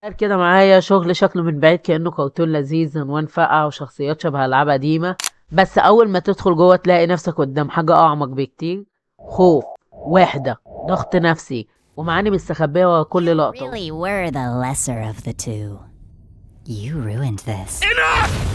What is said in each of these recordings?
غير كده معايا شغل شكله من بعيد كأنه كرتون لذيذ، عنوان فقع وشخصيات شبه ألعاب قديمة، بس أول ما تدخل جوه تلاقي نفسك قدام حاجة أعمق بكتير. خوف، وحدة، ضغط نفسي، ومعاني مستخبية ورا كل لقطة. Really were the lesser of the two. You ruined this.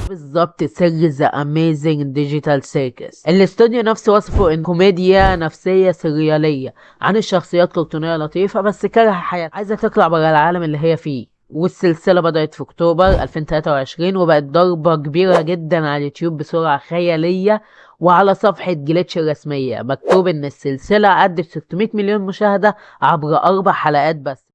بالظبط سر ذا اميزنج ديجيتال سيركس. الاستوديو نفسه وصفه ان كوميديا نفسيه سرياليه عن الشخصيات كرتونيه لطيفه بس كاره حياتها، عايزه تطلع بره العالم اللي هي فيه. والسلسله بدات في اكتوبر 2023 وبقت ضربه كبيره جدا على اليوتيوب بسرعه خياليه. وعلى صفحه جليتش الرسميه مكتوب ان السلسله عدت 600 مليون مشاهده عبر 4 حلقات بس.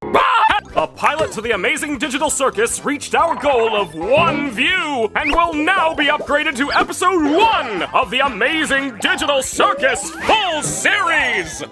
A pilot to the Amazing Digital Circus reached our goal of 1 view and will now be upgraded to episode 1 of the Amazing Digital Circus full series!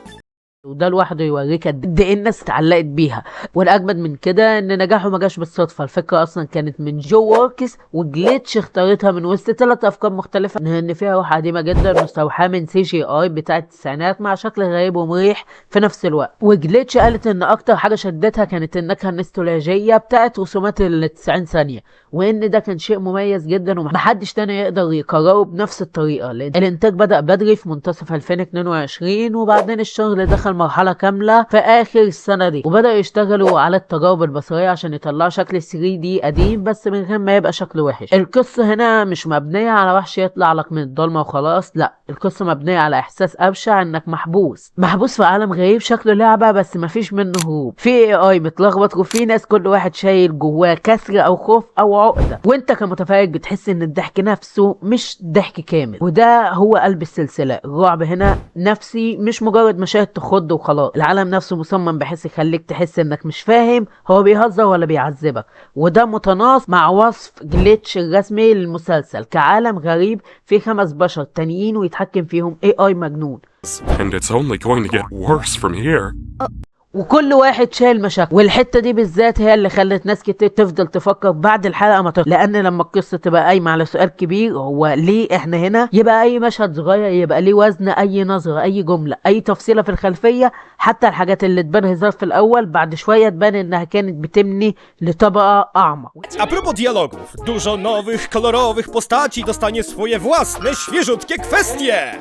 وده لوحده يوريك قد ايه الناس اتعلقت بيها. والاجمد من كده ان نجاحه ما جاش بالصدفه، الفكره اصلا كانت من جو ووركس وجليتش اختارتها من وسط 3 افكار مختلفه، ان فيها روح قديمه جدا مستوحاه من CGI بتاعه التسعينات مع شكل غريب ومريح في نفس الوقت. وجليتش قالت ان اكتر حاجه شدتها كانت النكهه النستولوجيه بتاعه رسومات ال 90 ثانيه، وان ده كان شيء مميز جدا ومحدش تاني يقدر يكرره بنفس الطريقه. الانتاج بدأ بدري في منتصف 2022 وبعدين الشغل دخل مرحلة كاملة في آخر السنة دي، وبدأوا يشتغلوا على التجارب البصرية عشان يطلعوا شكل 3D قديم بس من غير ما يبقى شكله وحش. القصة هنا مش مبنية على وحش يطلع لك من الضلمة وخلاص، لا، القصة مبنية على إحساس أبشع إنك محبوس في عالم غريب شكله لعبة بس مفيش منه هروب، في AI متلخبط وفي ناس كل واحد شايل جواه كسر أو خوف أو عقدة، وأنت كمتفرج بتحس إن الضحك نفسه مش ضحك كامل. وده هو قلب السلسلة. الرعب هنا نفسي مش مجرد مشاهد تخض وخلاص، العالم نفسه مصمم بحيث يخليك تحس انك مش فاهم هو بيهزر ولا بيعذبك. وده متناقض مع وصف جليتش الرسمي للمسلسل كعالم غريب فيه 5 بشر تانيين ويتحكم فيهم AI مجنون. And it's only going to get worse from here. وكل واحد شايل مشاكل، والحته دي بالذات هي اللي خلت ناس كتير تفضل تفكر بعد الحلقه ما تخلص، لان لما القصه تبقى قايمه على سؤال كبير هو ليه احنا هنا، يبقى اي مشهد صغير يبقى ليه وزن، اي نظره، اي جمله، اي تفصيله في الخلفيه، حتى الحاجات اللي تبان هزار في الاول بعد شويه تبان انها كانت بتبني لطبقه اعمق. A propos dialogów, dużo nowych, kolorowych postaci dostanie swoje własne, świeżutkie kwestie!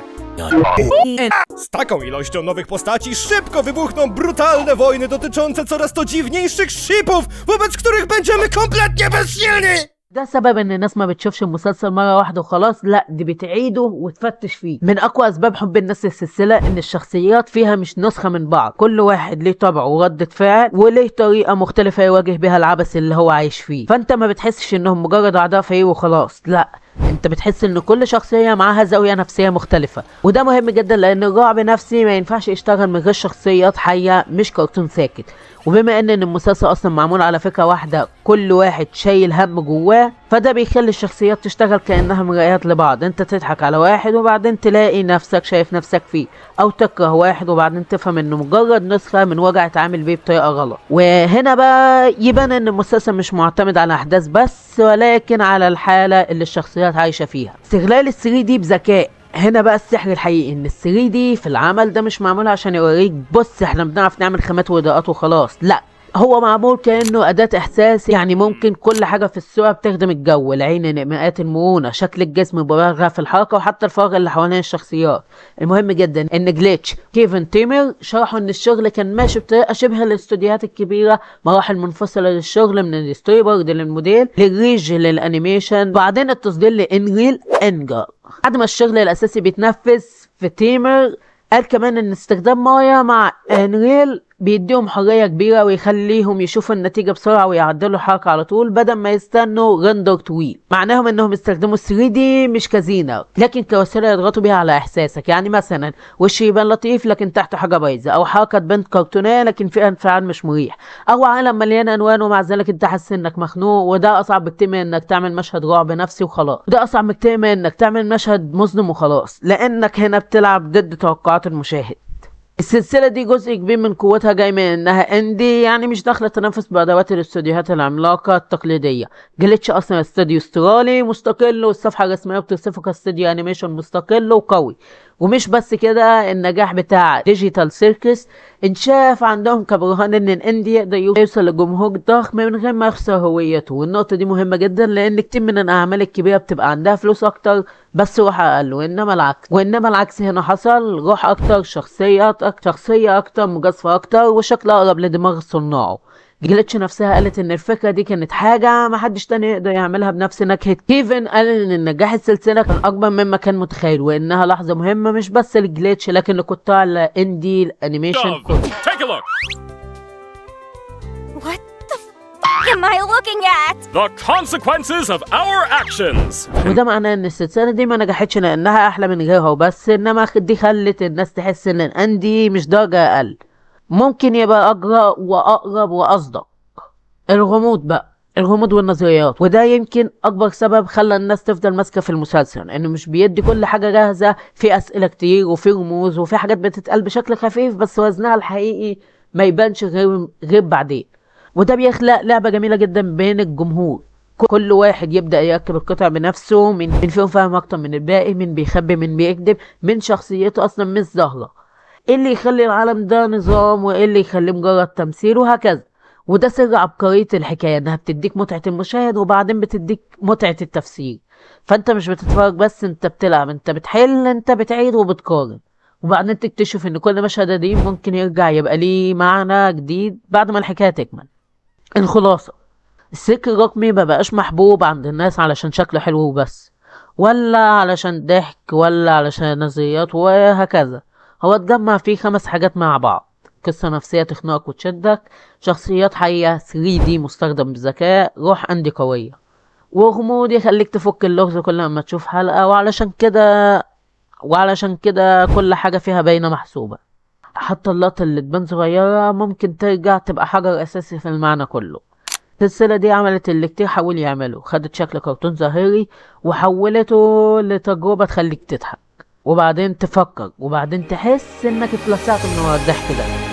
Z taką ilością nowych postaci szybko wybuchną brutalne wojny dotyczące coraz to dziwniejszych shipów, wobec których będziemy kompletnie bezsilni! ده سبب ان الناس ما بتشوفش المسلسل مره واحده وخلاص، لا دي بتعيده وتفتش فيه. من اقوى اسباب حب الناس للسلسله ان الشخصيات فيها مش نسخه من بعض، كل واحد ليه طبع وردة فعل وليه طريقه مختلفه يواجه بها العبث اللي هو عايش فيه، فانت ما بتحسش انهم مجرد اعضاء فريق وخلاص، لا، انت بتحس ان كل شخصيه معاها زاويه نفسيه مختلفه. وده مهم جدا لان الرعب نفسي ما ينفعش يشتغل من غير شخصيات حيه، مش كرتون ساكت. وبما ان المسلسل اصلا معمول على فكره واحده، كل واحد شايل هم جواه، فده بيخلي الشخصيات تشتغل كانها مرايات لبعض. انت تضحك على واحد وبعدين تلاقي نفسك شايف نفسك فيه، او تكره واحد وبعدين تفهم انه مجرد نسخه من وجع اتعامل بيه بطريقه غلط. وهنا بقى يبان ان المسلسل مش معتمد على احداث بس، ولكن على الحاله اللي الشخصيات عايشه فيها. استغلال ال3D بذكاء، هنا بقى السحر الحقيقي، ان ال3D في العمل ده مش معمول عشان يوريك بص احنا بنعرف نعمل خامات واضاءات وخلاص، لا، هو معمول كأنه أداة إحساس. يعني ممكن كل حاجة في الصورة بتخدم الجو، العين، انعماءات المرونة، شكل الجسم، مبالغة في الحركة، وحتى الفراغ اللي حوالين الشخصيات. المهم جدا إن جليتش كيفن تيمر شرحوا إن الشغل كان ماشي بطريقة شبه الاستوديوهات الكبيرة، مراحل منفصلة للشغل من الستوري بورد للموديل للريج للأنيميشن، وبعدين التصدير لإنريل إنجر. بعد ما الشغل الأساسي بيتنفذ في تيمر، قال كمان إن استخدام مايا مع انريل بيديهم حرية كبيرة ويخليهم يشوفوا النتيجة بسرعة ويعدلوا الحركة على طول بدل ما يستنوا رندر طويل. معناهم انهم استخدموا 3D مش كزينة لكن كوسيلة يضغطوا بيها على احساسك. يعني مثلا وش يبان لطيف لكن تحت حاجة بايظة، او حركة تبان كرتونية لكن فيها انفعال مش مريح، او عالم مليان انوان ومع ذلك انت حاسس انك مخنوق. وده اصعب بكتير من انك تعمل مشهد رعب نفسي وخلاص، وده اصعب بكتير من انك تعمل مشهد مظلم وخلاص، لانك هنا بتلعب ضد توقعات المشاهد. السلسلة دي جزء كبير من قوتها جاي من انها اندي، يعني مش داخلة تنافس بادوات الاستوديوهات العملاقة التقليدية. جليتش اصلا استوديو استرالي مستقل، والصفحة الرسمية بتوصفه كاستوديو انيميشن مستقل وقوي، ومش بس كده، النجاح بتاع ديجيتال سيركس انشاف عندهم كبرهان ان الاندي يقدر يوصل لجمهور ضخم من غير ما يخسر هويته. والنقطة دي مهمة جدا لان كتير من الاعمال الكبيرة بتبقى عندها فلوس اكتر بس روح اقل، وانما العكس هنا حصل، روح اكتر، شخصية اكتر، مجازفة اكتر، وشكل اقرب لدماغ صناعه. جليتش نفسها قالت ان الفكرة دي كانت حاجة محدش تاني يقدر يعملها بنفس نكهة. كيفن قال ان نجاح السلسلة كان اكبر مما كان متخيل، وانها لحظة مهمة مش بس لجليتش لكن لقطاع الاندي الانيميشن كله. Take a look. What the f am I looking at? The consequences of our actions. وده معناه ان السلسلة دي ما نجحتش لانها احلى من غيرها وبس، انما دي خلت الناس تحس ان الاندي مش درجة اقل، ممكن يبقى اجرأ واقرب واصدق. الغموض والنظريات، وده يمكن اكبر سبب خلى الناس تفضل ماسكه في المسلسل، انه مش بيدي كل حاجه جاهزه، في اسئله كتير وفي رموز وفي حاجات بتتقال بشكل خفيف بس وزنها الحقيقي ما يبانش غير بعدين. وده بيخلق لعبه جميله جدا بين الجمهور، كل واحد يبدا يركب القطع بنفسه، مين فيهم فاهم اكتر من الباقي، مين بيخبي مين بيكذب، مين شخصيته اصلا مش ظاهره، ايه اللي يخلي العالم ده نظام وايه اللي يخليه مجرد تمثيل، وهكذا. وده سر عبقرية الحكاية، انها بتديك متعة المشاهد وبعدين بتديك متعة التفسير. فانت مش بتتفرج بس، انت بتلعب، انت بتحل، انت بتعيد وبتقارن، وبعدين تكتشف ان كل مشهد قديم ممكن يرجع يبقى ليه معنى جديد بعد ما الحكاية تكمل. الخلاصة، السلك الرقمي مبقاش محبوب عند الناس علشان شكله حلو وبس، ولا علشان ضحك، ولا علشان نظريات وهكذا. هو اتجمع فيه 5 حاجات مع بعض: قصة نفسية تخنقك وتشدك، شخصيات حية 3D مستخدم بذكاء، روح اندي قوية، وغموض يخليك تفك اللغز كل ما تشوف حلقة. وعلشان كده كل حاجة فيها باينة محسوبة، حتى اللقطة اللي تبان صغيرة ممكن ترجع تبقى حجر أساسي في المعنى كله. السلسلة دي عملت اللي كتير حاول يعمله، خدت شكل كرتون ظاهري وحولته لتجربة تخليك تضحك وبعدين تفكر وبعدين تحس انك اتلسعت من ورا الضحك ده.